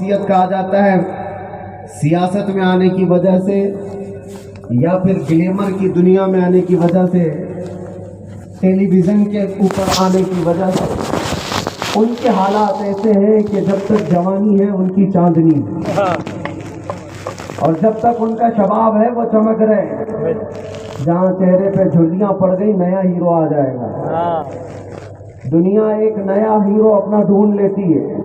شخصیت کہا جاتا ہے سیاست میں آنے کی وجہ سے یا پھر گلیمر کی دنیا میں آنے کی وجہ سے، ٹیلی ویژن کے اوپر آنے کی وجہ سے، ان کے حالات ایسے ہیں کہ جب تک جوانی ہے ان کی چاندنی ہے، اور جب تک ان کا شباب ہے وہ چمک رہے، جہاں چہرے پہ جھریاں پڑ گئی نیا ہیرو آ جائے گا۔ دنیا ایک نیا ہیرو اپنا ڈھونڈ لیتی ہے،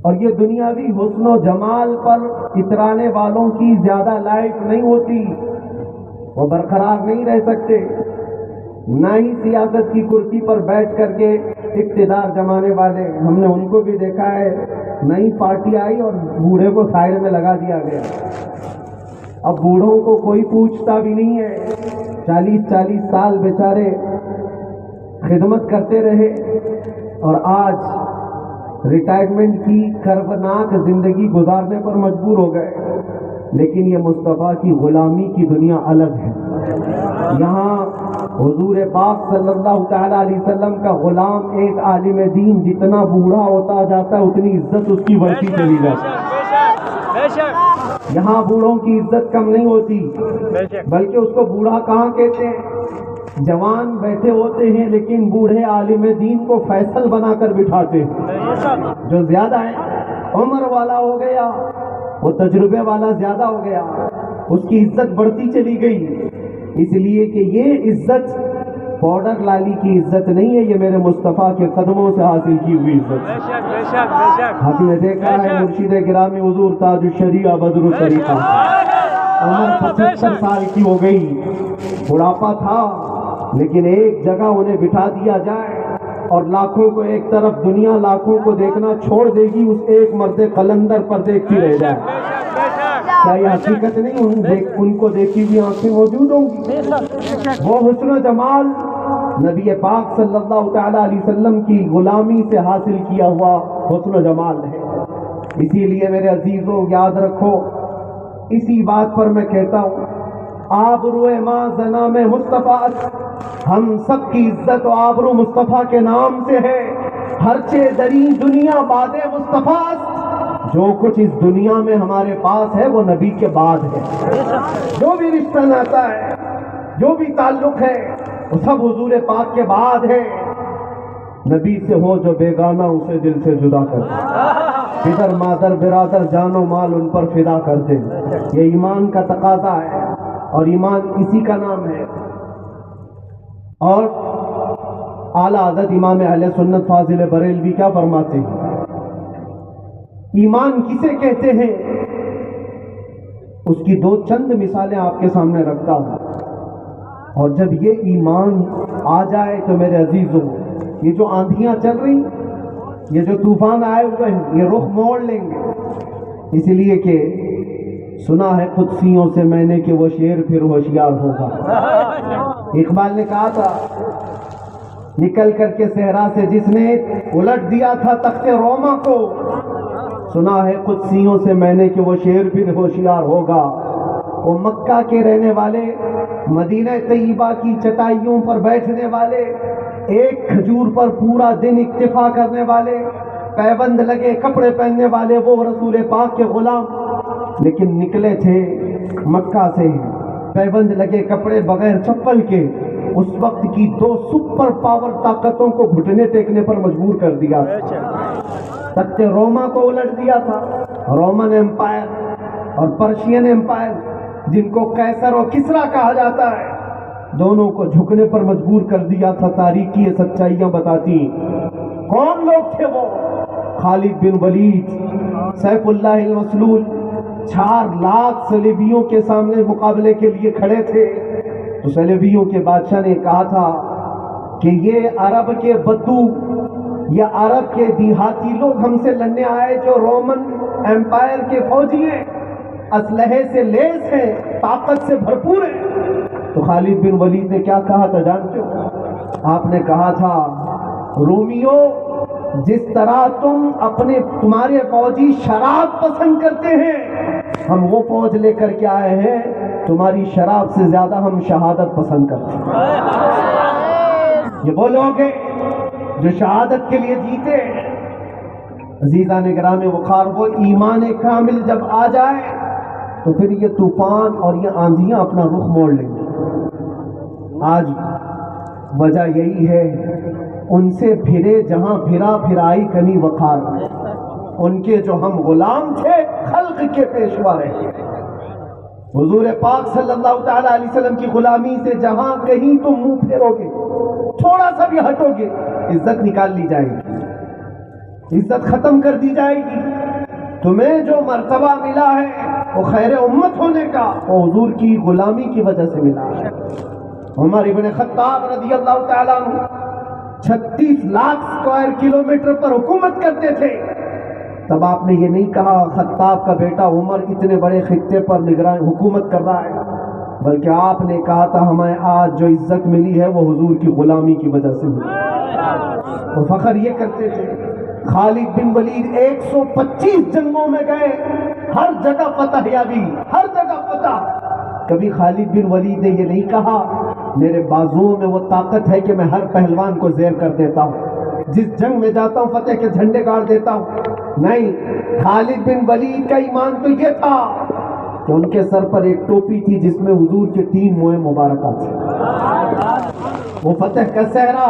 اور یہ دنیاوی حسن و جمال پر اترانے والوں کی زیادہ لائف نہیں ہوتی، وہ برقرار نہیں رہ سکتے، نہ ہی سیاست کی کرسی پر بیٹھ کر کے اقتدار جمانے والے، ہم نے ان کو بھی دیکھا ہے، نئی پارٹی آئی اور بوڑھے کو سائڈ میں لگا دیا گیا، اب بوڑھوں کو کوئی پوچھتا بھی نہیں ہے، 40 سال بیچارے خدمت کرتے رہے اور آج ریٹائرمنٹ کی کربناک زندگی گزارنے پر مجبور ہو گئے۔ لیکن یہ مصطفیٰ کی غلامی کی دنیا الگ ہے، یہاں حضور پاک صلی اللہ تعالیٰ علیہ وسلم کا غلام ایک عالم دین جتنا بوڑھا ہوتا جاتا ہے اتنی عزت اس کی بڑھتی چلی جاتی ہے۔ یہاں بوڑھوں کی عزت کم نہیں ہوتی، بلکہ اس کو بوڑھا کہاں کہتے ہیں، جوان بیٹھے ہوتے ہیں لیکن بوڑھے عالم دین کو فیصل بنا کر بٹھاتے ہیں، جو زیادہ ہے عمر والا ہو گیا، وہ تجربے والا زیادہ ہو گیا، اس کی عزت بڑھتی چلی گئی، اس لیے کہ یہ عزت پاؤڈر لالی کی عزت نہیں ہے، یہ میرے مصطفیٰ کے قدموں سے حاصل کی ہوئی عزت ہے۔ ہم نے دیکھا ہے مرشد گرامی حضور تاج الشریعہ بدر الطریقہ، عمر 75 سال کی ہو گئی، بڑھاپا تھا، لیکن ایک جگہ انہیں بٹھا دیا جائے اور لاکھوں کو ایک طرف دنیا لاکھوں کو دیکھنا چھوڑ دے گی، اس ایک مرد قلندر پر دیکھتی رہ جائے، کیا یہ حقیقت نہیں؟ ان کو دیکھی ہوئی آنکھیں موجود ہوں گی۔ وہ حسن و جمال نبی پاک صلی اللہ تعالیٰ علیہ وسلم کی غلامی سے حاصل کیا ہوا حسن و جمال ہے۔ اسی لیے میرے عزیزوں یاد رکھو، اسی بات پر میں کہتا ہوں، آبرو ما زنام مصطفیٰ، ہم سب کی عزت و آبرو مصطفیٰ کے نام سے ہے، ہرچہ دری دنیا باد مصطفیٰ، جو کچھ اس دنیا میں ہمارے پاس ہے وہ نبی کے بعد ہے، جو بھی رشتہ ناتا ہے، جو بھی تعلق ہے، وہ سب حضور پاک کے بعد ہے۔ نبی سے ہو جو بیگانہ اسے دل سے جدا کر دے، پدر مادر برادر جان و مال ان پر فدا کر دے، یہ ایمان کا تقاضا ہے، اور ایمان اسی کا نام ہے۔ اور اعلیٰ حضرت امام اہل سنت فاضل بریلوی کیا فرماتے ہیں، ایمان کسے کہتے ہیں؟ اس کی دو چند مثالیں آپ کے سامنے رکھتا ہوں، اور جب یہ ایمان آ جائے تو میرے عزیزوں، یہ جو آندھیاں چل رہی، یہ جو طوفان آئے ہوئے ہیں، یہ رخ موڑ لیں گے، اس لیے کہ سنا ہے قدسیوں سے میں نے کہ وہ شیر پھر ہوشیار ہوگا۔ اقبال نے کہا تھا، نکل کر کے صحرا سے جس نے الٹ دیا تھا تخت روما کو، سنا ہے قدسیوں سے میں نے کہ وہ شیر پھر ہوشیار ہوگا۔ وہ مکہ کے رہنے والے، مدینہ طیبہ کی چٹائیوں پر بیٹھنے والے، ایک کھجور پر پورا دن اکتفا کرنے والے، پیبند لگے کپڑے پہننے والے، وہ رسول پاک کے غلام، لیکن نکلے تھے مکہ سے پیبند لگے کپڑے بغیر چپل کے، اس وقت کی دو سپر پاور طاقتوں کو گھٹنے ٹیکنے پر مجبور کر دیا، تخت روما کو الٹ دیا تھا، رومن امپائر اور پرشین امپائر، جن کو قیصر و کسریٰ کہا جاتا ہے، دونوں کو جھکنے پر مجبور کر دیا تھا۔ تاریخ کی یہ سچائیاں بتاتی کون لوگ تھے وہ؟ خالد بن ولید سیف اللہ المسلول 4 لاکھ صلیبیوں کے سامنے مقابلے کے لیے کھڑے تھے، تو صلیبیوں کے بادشاہ نے کہا تھا کہ یہ عرب کے بدو یا عرب کے دیہاتی لوگ ہم سے لڑنے آئے جو رومن امپائر کے فوجی ہیں، اسلحے سے لیس ہیں، طاقت سے بھرپور ہیں۔ تو خالد بن ولید نے کیا کہا تھا جانتے ہو؟ آپ نے کہا تھا، رومیو، جس طرح تمہارے فوجی شراب پسند کرتے ہیں، ہم وہ فوج لے کر کے آئے ہیں، تمہاری شراب سے زیادہ ہم شہادت پسند کرتے ہیں۔ یہ وہ لوگ ہیں جو شہادت کے لیے جیتے ہیں۔ عزیزان گرامی وقار، وہ ایمان کامل جب آ جائے تو پھر یہ طوفان اور یہ آندھیاں اپنا رخ موڑ لیں گی۔ آج وجہ یہی ہے، ان سے پھرے جہاں پھرا پھرائی کمی وقار، ان کے جو ہم غلام تھے خلق کے پیشوا رہے۔ حضور پاک صلی اللہ تعالیٰ علیہ وسلم کی غلامی سے جہاں کہیں تم منہ پھیرو گے، تھوڑا سا بھی ہٹو گے، عزت نکال لی جائے گی، عزت ختم کر دی جائے گی۔ تمہیں جو مرتبہ ملا ہے وہ خیر امت ہونے کا، وہ حضور کی غلامی کی وجہ سے ملا ہے۔ عمر ابن خطاب رضی اللہ تعالیٰ عنہ 36 لاکھ اسکوائر کلومیٹر پر حکومت کرتے تھے۔ تب آپ نے یہ نہیں کہا خطاب کا بیٹا عمر اتنے بڑے خطے پر نگران حکومت کر رہا ہے، بلکہ آپ نے کہا تھا ہمیں آج جو عزت ملی ہے وہ حضور کی غلامی کی وجہ سے ملی۔ وہ فخر یہ کرتے تھے۔ خالد بن ولید 125 جنگوں میں گئے، ہر جگہ فتح یابی، ہر جگہ فتح۔ کبھی خالد بن ولید نے یہ نہیں کہا میرے بازوؤں میں وہ طاقت ہے کہ میں ہر پہلوان کو زیر کر دیتا ہوں، جس جنگ میں جاتا ہوں فتح کے جھنڈے گاڑ دیتا ہوں۔ نہیں، خالد بن ولید کا ایمان تو یہ تھا کہ ان کے سر پر ایک ٹوپی تھی جس میں حضور کے 3 موئے مبارکہ تھے۔ وہ فتح کا صحرا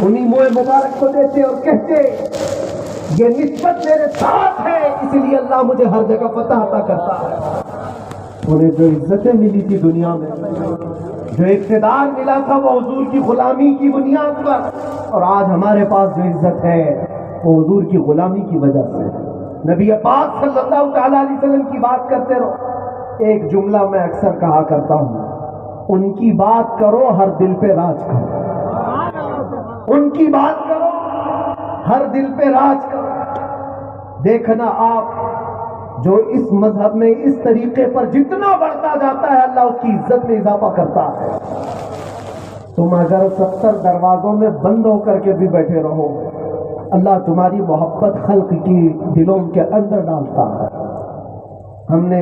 انہی موئے مبارک کو دیتے اور کہتے یہ نسبت میرے ساتھ ہے، اس لیے اللہ مجھے ہر جگہ فتح عطا کرتا ہے۔ انہیں جو عزتیں ملی تھی دنیا میں، جو اقتدار ملا تھا وہ حضور کی غلامی کی بنیاد پر، اور آج ہمارے پاس جو عزت ہے وہ حضور کی غلامی کی وجہ سے۔ نبی پاک صلی اللہ تعالیٰ علیہ وسلم کی بات کرتے رہو۔ ایک جملہ میں اکثر کہا کرتا ہوں، ان کی بات کرو ہر دل پہ راج کرو، ان کی بات کرو ہر دل پہ راج کرو۔ دیکھنا آپ جو اس مذہب میں اس طریقے پر جتنا بڑھتا جاتا ہے اللہ اس کی عزت میں اضافہ کرتا ہے۔ تم اگر 70 دروازوں میں بند ہو کر کے بھی بیٹھے رہو، اللہ تمہاری محبت خلق کی دلوں کے اندر ڈالتا ہے۔ ہم نے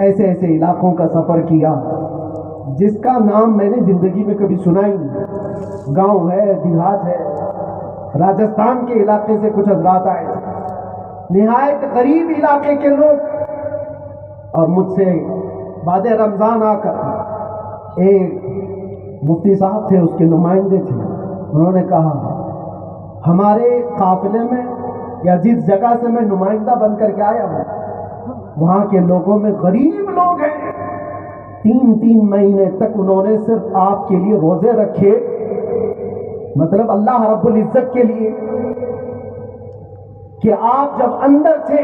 ایسے ایسے علاقوں کا سفر کیا جس کا نام میں نے زندگی میں کبھی سنا ہی نہیں، گاؤں ہے، دیہات ہے۔ راجستھان کے علاقے سے کچھ حضرات آئے، نہایت غریب علاقے کے لوگ، اور مجھ سے بعد رمضان آ کر ایک مفتی صاحب تھے، اس کے نمائندے تھے، انہوں نے کہا ہمارے قافلے میں یا جس جگہ سے میں نمائندہ بن کر کے آیا ہوں وہاں کے لوگوں میں غریب لوگ ہیں، 3 مہینے تک انہوں نے صرف آپ کے لیے روزے رکھے، مطلب اللہ رب العزت کے لیے، کہ آپ جب اندر تھے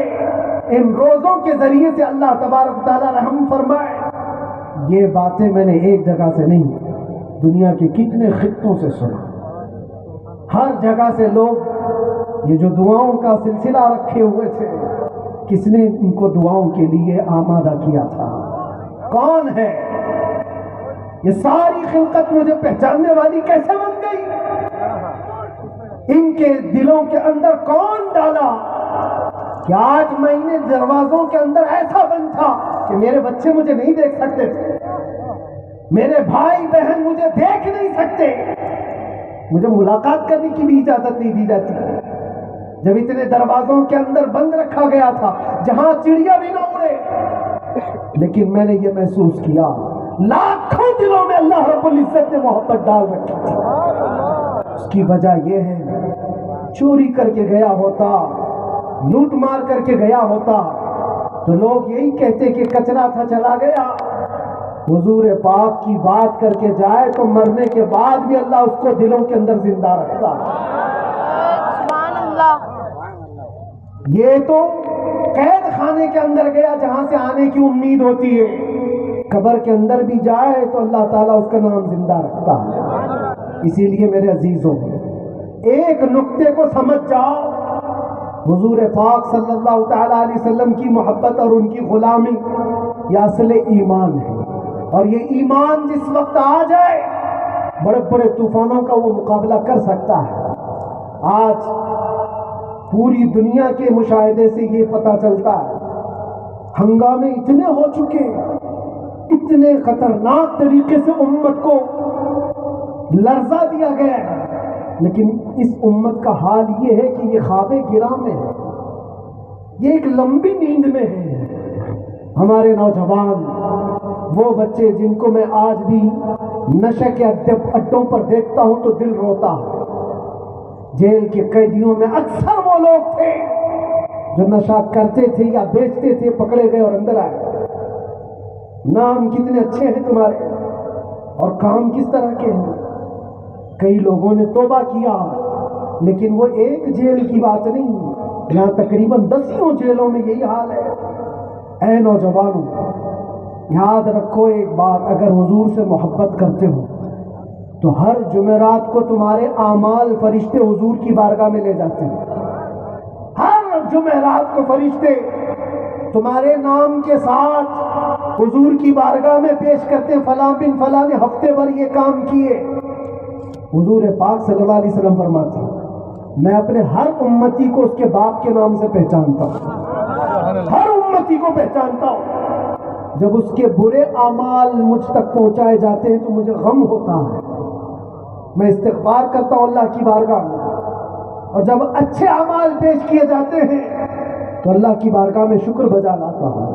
ان روزوں کے ذریعے سے اللہ تبارک تعالیٰ رحم فرمائے۔ یہ باتیں میں نے ایک جگہ سے نہیں، دنیا کے کتنے خطوں سے سنا۔ ہر جگہ سے لوگ یہ جو دعاؤں کا سلسلہ رکھے ہوئے تھے، کس نے ان کو دعاؤں کے لیے آمادہ کیا تھا؟ کون ہے؟ یہ ساری خلقت مجھے پہچاننے والی کیسے بن گئی؟ ان کے دلوں کے اندر کون ڈالا کہ آج میں انہیں دروازوں کے اندر ایسا بند تھا کہ میرے بچے مجھے نہیں دیکھ سکتے تھے، میرے بھائی بہن مجھے دیکھ نہیں سکتے، مجھے ملاقات کرنے کی بھی اجازت نہیں دی جاتی، جب اتنے دروازوں کے اندر بند رکھا گیا تھا جہاں چڑیا بھی نہ اڑے۔ لیکن میں نے یہ محسوس کیا لاکھوں دلوں میں اللہ رب العزت نے محبت ڈال رکھی تھی۔ اس کی وجہ یہ ہے چوری کر کے گیا ہوتا، لوٹ مار کر کے گیا ہوتا تو لوگ یہی کہتے کہ کچرا تھا چلا گیا۔ حضور پاک کی بات کر کے جائے تو مرنے کے بعد بھی اللہ اس کو دلوں کے اندر زندہ رکھتا ہے۔ سبحان اللہ۔ یہ تو قید خانے کے اندر گیا جہاں سے آنے کی امید ہوتی ہے، قبر کے اندر بھی جائے تو اللہ تعالیٰ اس کا نام زندہ رکھتا ہے۔ اسی لیے میرے عزیزوں ایک نقطے کو سمجھ جاؤ، حضور پاک صلی اللہ تعالیٰ علیہ وسلم کی محبت اور ان کی غلامی یہ اصل ایمان ہے، اور یہ ایمان جس وقت آ جائے بڑے بڑے طوفانوں کا وہ مقابلہ کر سکتا ہے۔ آج پوری دنیا کے مشاہدے سے یہ پتہ چلتا ہے ہنگامے اتنے ہو چکے، اتنے خطرناک طریقے سے امت کو لرزا دیا گیا ہے، لیکن اس امت کا حال یہ ہے کہ یہ خواب گراں میں ہے۔ یہ ایک لمبی نیند میں ہے ہمارے نوجوان، وہ بچے جن کو میں آج بھی نشے کے اڈوں پر دیکھتا ہوں تو دل روتا ہے۔ جیل کے قیدیوں میں اکثر وہ لوگ تھے جو نشہ کرتے تھے یا بیچتے تھے، پکڑے گئے اور اندر آئے۔ نام کتنے اچھے ہیں تمہارے اور کام کس طرح کے ہیں۔ کئی لوگوں نے توبہ کیا، لیکن وہ ایک جیل کی بات نہیں، یہاں تقریباً 10 جیلوں میں یہی حال ہے۔ اے نوجوانوں، یاد رکھو ایک بات، اگر حضور سے محبت کرتے ہو تو ہر جمعرات کو تمہارے اعمال فرشتے حضور کی بارگاہ میں لے جاتے ہیں۔ ہر جمعرات کو فرشتے تمہارے نام کے ساتھ حضور کی بارگاہ میں پیش کرتے ہیں، فلاں بن فلاں نے ہفتے بھر یہ کام کیے۔ حضور پاک صلی اللہ علیہ وسلم فرماتے ہیں میں اپنے ہر امتی کو اس کے باپ کے نام سے پہچانتا ہوں، ہر امتی کو پہچانتا ہوں۔ جب اس کے برے اعمال مجھ تک پہنچائے جاتے ہیں تو مجھے غم ہوتا ہے، میں استغفار کرتا ہوں اللہ کی بارگاہ میں، اور جب اچھے اعمال پیش کیے جاتے ہیں تو اللہ کی بارگاہ میں شکر بجا لاتا ہوں۔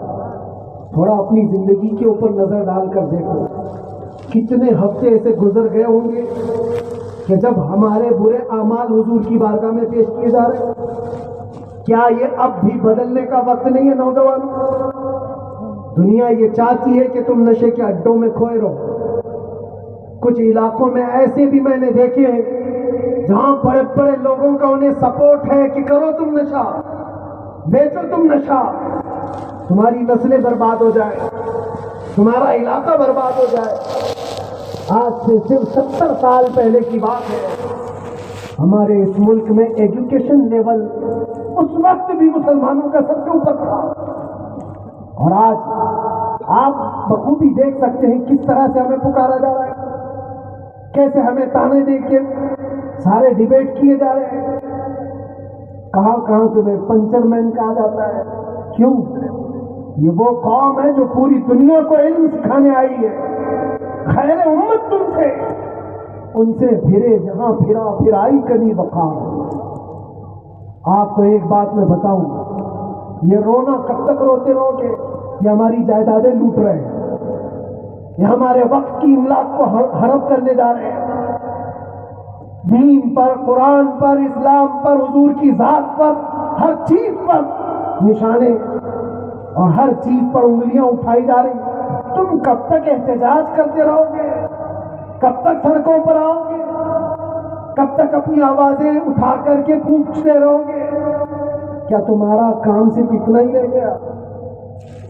تھوڑا اپنی زندگی کے اوپر نظر ڈال کر دیکھو، کتنے ہفتے ایسے گزر گئے ہوں گے کہ جب ہمارے برے اعمال حضور کی بارگاہ میں پیش کیے جا رہے ہیں۔ کیا یہ اب بھی بدلنے کا وقت نہیں ہے نوجوانوں؟ دنیا یہ چاہتی ہے کہ تم نشے کے اڈوں میں کھوئے رہو۔ کچھ علاقوں میں ایسے بھی میں نے دیکھے ہیں جہاں بڑے بڑے لوگوں کا انہیں سپورٹ ہے کہ کرو تم نشہ، بیچو تم نشہ، تمہاری نسلیں برباد ہو جائے، تمہارا علاقہ برباد ہو جائے۔ آج سے صرف 70 سال پہلے کی بات ہے، ہمارے اس ملک میں ایجوکیشن لیول اس وقت بھی مسلمانوں کا سب سے اوپر تھا، اور آج آپ بخوبی دیکھ سکتے ہیں کس طرح سے ہمیں پکارا جا رہا ہے، کیسے ہمیں تانے دے کے سارے ڈیبیٹ کیے جا رہے ہیں۔ کہاں کہاں تمہیں پنچر مین کہا جاتا ہے، کیوں؟ یہ وہ قوم ہے جو پوری دنیا کو علم سکھانے آئی ہے، خیر امت تم تھے، ان سے پھرے جہاں پھرا پھر آئی کنی وقار۔ آپ کو ایک بات میں بتاؤں، یہ رونا کب تک روتے رہو گے؟ یہ ہماری جائیدادیں لوٹ رہے ہیں، یہ ہمارے وقت کی املاک کو ہڑپ کرنے جا رہے ہیں۔ دین پر، قرآن پر، اسلام پر، حضور کی ذات پر، ہر چیز پر نشانے اور ہر چیز پر انگلیاں اٹھائی جا رہی۔ تم کب تک احتجاج کرتے رہو گے؟ کب تک سڑکوں پر آؤ گے؟ کب تک اپنی آوازیں اٹھا کر کے پوچھتے رہو گے؟ کیا تمہارا کام صرف اتنا ہی رہ گیا؟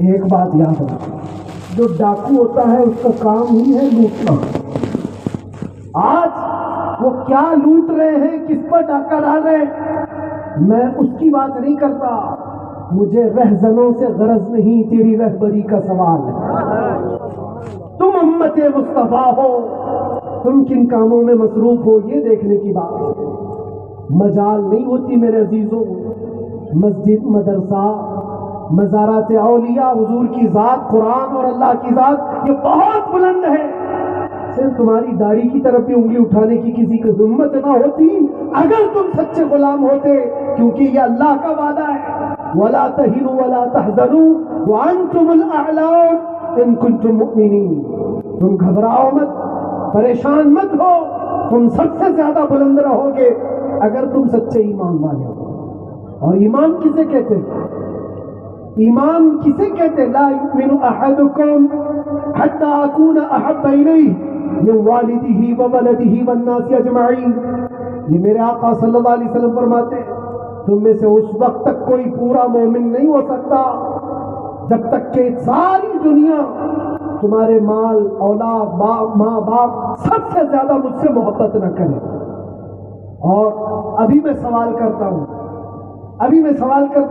ایک بات یاد رکھو، جو ڈاکو ہوتا ہے اس کا کام ہی ہے لوٹنا۔ آج وہ کیا لوٹ رہے ہیں، کس پر ڈاکہ ڈال رہے ہیں، میں اس کی بات نہیں کرتا، مجھے رہزنوں سے غرض نہیں، تیری رہبری کا سوال ہے۔ تم امت مصطفیٰ ہو، تم کن کاموں میں مصروف ہو، یہ دیکھنے کی بات ہے۔ مجال نہیں ہوتی میرے عزیزوں، مسجد، مدرسہ، مزارات اولیاء، حضور کی ذات، قرآن اور اللہ کی ذات، یہ بہت بلند ہے۔ صرف تمہاری داڑھی کی طرف بھی انگلی اٹھانے کی کسی کی ہمت نہ ہوتی اگر تم سچے غلام ہوتے، کیونکہ یہ اللہ کا وعدہ ہے، وَلَا تَهِنُوا وَلَا تَحْزَنُوا وَأَنْتُمُ الْأَعْلَوْنَ إِن كُنتُم مُؤْمِنِينَ۔ تم گھبراؤ مت، پریشان مت ہو، تم سب سے زیادہ بلند رہو گے اگر تم سچے ایمان والے ہو۔ اور ایمان کسے کہتے ہیں؟ ایمان کسے کہتے ہیں؟ لا يؤمن احدكم حتى اكون احب اليه من والده وولده والناس اجمعین۔ یہ میرے آقا صلی اللہ علیہ وسلم فرماتے ہیں تم میں سے اس وقت تک کوئی پورا مومن نہیں ہو سکتا جب تک کہ ساری دنیا تمہارے مال، اولاد، ماں باپ سب سے زیادہ مجھ سے محبت نہ کرے۔ اور ابھی میں سوال کرتا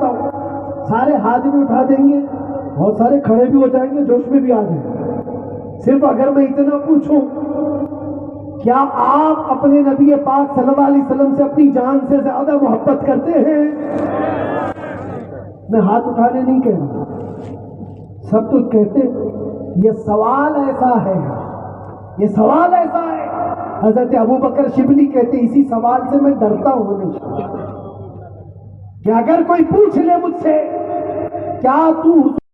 ہوں، سارے ہاتھ بھی اٹھا دیں گے، بہت سارے کھڑے بھی ہو جائیں گے، جوش میں بھی آ جائیں گے۔ صرف اگر میں اتنا پوچھوں، کیا آپ اپنے نبی پاک صلی اللہ علیہ وسلم سے اپنی جان سے زیادہ محبت کرتے ہیں؟ میں ہاتھ اٹھانے نہیں کہہ رہا، سب تو کہتے ہیں۔ یہ سوال ایسا ہے، حضرت ابو بکر شبلی کہتے اسی سوال سے میں ڈرتا ہوں ہمیشہ کہ اگر کوئی پوچھ لے مجھ سے کیا تو